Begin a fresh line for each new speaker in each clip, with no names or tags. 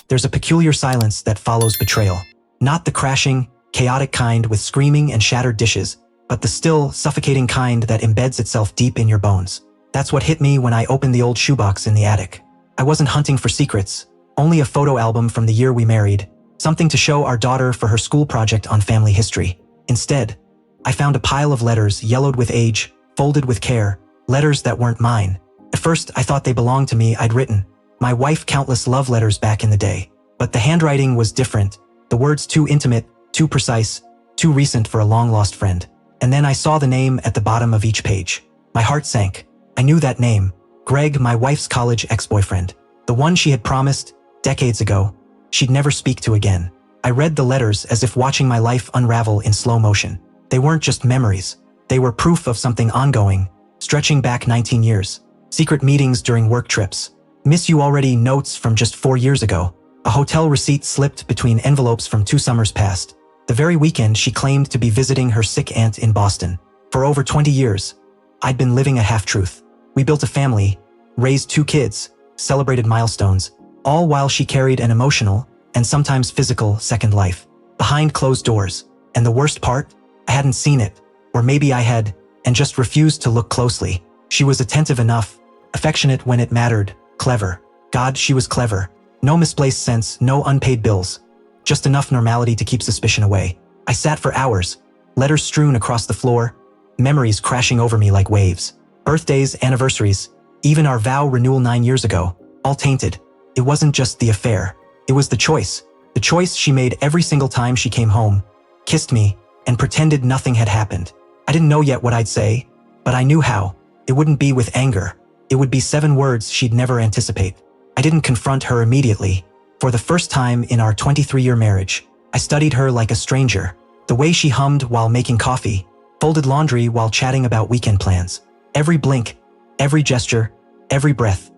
There's a peculiar silence that follows betrayal. Not the crashing, chaotic kind with screaming and shattered dishes, but the still, suffocating kind that embeds itself deep in your bones. That's what hit me when I opened the old shoebox in the attic. I wasn't hunting for secrets, only a photo album from the year we married, something to show our daughter for her school project on family history. Instead, I found a pile of letters yellowed with age, folded with care, letters that weren't mine. At first, I thought they belonged to me. I'd written my wife countless love letters back in the day. But the handwriting was different, the words too intimate, too precise, too recent for a long-lost friend. And then I saw the name at the bottom of each page. My heart sank. I knew that name. Greg, my wife's college ex-boyfriend. The one she had promised, decades ago, she'd never speak to again. I read the letters as if watching my life unravel in slow motion. They weren't just memories. They were proof of something ongoing, stretching back 19 years. Secret meetings during work trips. Miss you already notes from just 4 years ago. A hotel receipt slipped between envelopes from 2 summers past. The very weekend she claimed to be visiting her sick aunt in Boston. For over 20 years, I'd been living a half-truth. We built a family, raised 2 kids, celebrated milestones, all while she carried an emotional, and sometimes physical, second life. Behind closed doors. And the worst part? I hadn't seen it. Or maybe I had, and just refused to look closely. She was attentive enough, affectionate when it mattered, clever. God, she was clever. No misplaced sense, no unpaid bills. Just enough normality to keep suspicion away. I sat for hours, letters strewn across the floor, memories crashing over me like waves. Birthdays, anniversaries, even our vow renewal 9 years ago, all tainted. It wasn't just the affair. It was the choice. The choice she made every single time she came home, kissed me, and pretended nothing had happened. I didn't know yet what I'd say, but I knew how. It wouldn't be with anger. It would be 7 words she'd never anticipate. I didn't confront her immediately. For the first time in our 23-year marriage, I studied her like a stranger. The way she hummed while making coffee, folded laundry while chatting about weekend plans. Every blink, every gesture, every breath.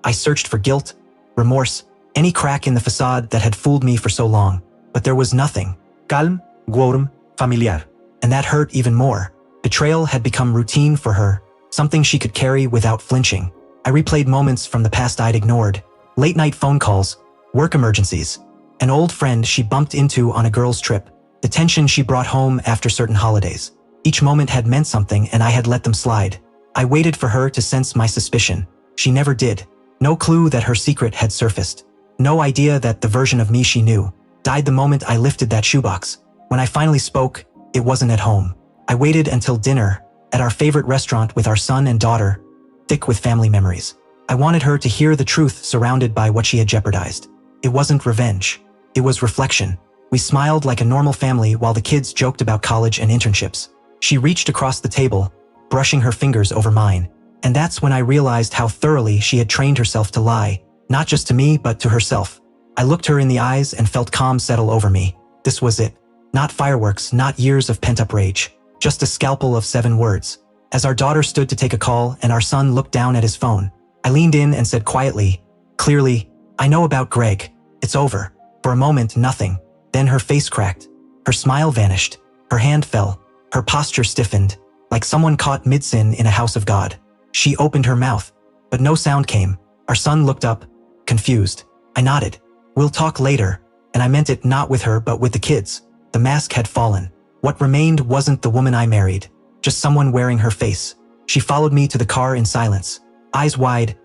I searched for guilt, remorse, any crack in the facade that had fooled me for so long. But there was nothing. Calm, quorum, familiar. And that hurt even more. Betrayal had become routine for her, something she could carry without flinching. I replayed moments from the past I'd ignored. Late-night phone calls, work emergencies, an old friend she bumped into on a girl's trip, the tension she brought home after certain holidays. Each moment had meant something and I had let them slide. I waited for her to sense my suspicion. She never did. No clue that her secret had surfaced. No idea that the version of me she knew died the moment I lifted that shoebox. When I finally spoke, it wasn't at home. I waited until dinner, at our favorite restaurant with our son and daughter, thick with family memories. I wanted her to hear the truth surrounded by what she had jeopardized. It wasn't revenge. It was reflection. We smiled like a normal family while the kids joked about college and internships. She reached across the table, brushing her fingers over mine. And that's when I realized how thoroughly she had trained herself to lie, not just to me but to herself. I looked her in the eyes and felt calm settle over me. This was it. Not fireworks, not years of pent-up rage. Just a scalpel of 7 words. As our daughter stood to take a call and our son looked down at his phone, I leaned in and said quietly, clearly, I know about Greg. It's over. For a moment, nothing. Then her face cracked. Her smile vanished. Her hand fell. Her posture stiffened, like someone caught mid-sin in a house of God. She opened her mouth, but no sound came. Our son looked up, confused. I nodded. We'll talk later. And I meant it not with her but with the kids. The mask had fallen. What remained wasn't the woman I married, just someone wearing her face. She followed me to the car in silence, eyes wide,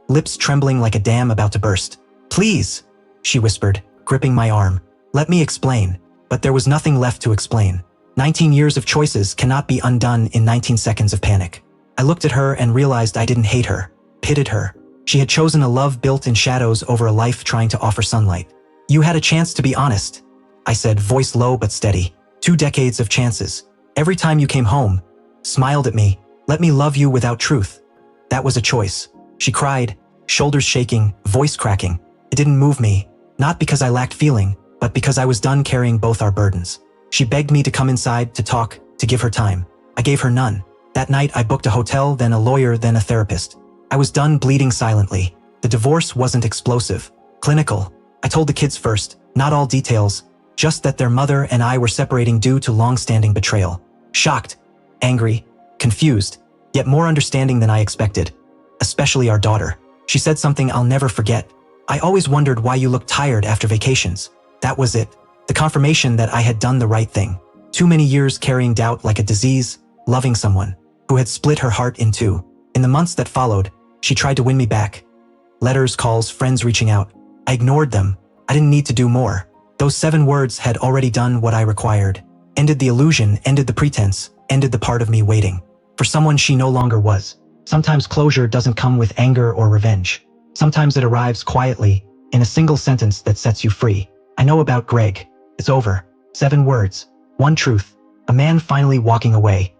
lips trembling like a dam about to burst. Please, she whispered, gripping my arm. Let me explain. But there was nothing left to explain. 19 years of choices cannot be undone in 19 seconds of panic. I looked at her and realized I didn't hate her, pitied her. She had chosen a love built in shadows over a life trying to offer sunlight. You had a chance to be honest, I said, voice low but steady. 2 decades of chances. Every time you came home, smiled at me, let me love you without truth. That was a choice. She cried, shoulders shaking, voice cracking. It didn't move me, not because I lacked feeling, but because I was done carrying both our burdens. She begged me to come inside, to talk, to give her time. I gave her none. That night I booked a hotel, then a lawyer, then a therapist. I was done bleeding silently. The divorce wasn't explosive, clinical. I told the kids first, not all details, just that their mother and I were separating due to long-standing betrayal. Shocked, angry, confused, yet more understanding than I expected. Especially our daughter. She said something I'll never forget. I always wondered why you looked tired after vacations. That was it. The confirmation that I had done the right thing. Too many years carrying doubt like a disease, loving someone who had split her heart in two. In the months that followed, she tried to win me back. Letters, calls, friends reaching out. I ignored them. I didn't need to do more. Those 7 words had already done what I required. Ended the illusion, ended the pretense, ended the part of me waiting for someone she no longer was. Sometimes closure doesn't come with anger or revenge. Sometimes it arrives quietly, in a single sentence that sets you free. I know about Greg. It's over. 7 words. One truth. A man finally walking away.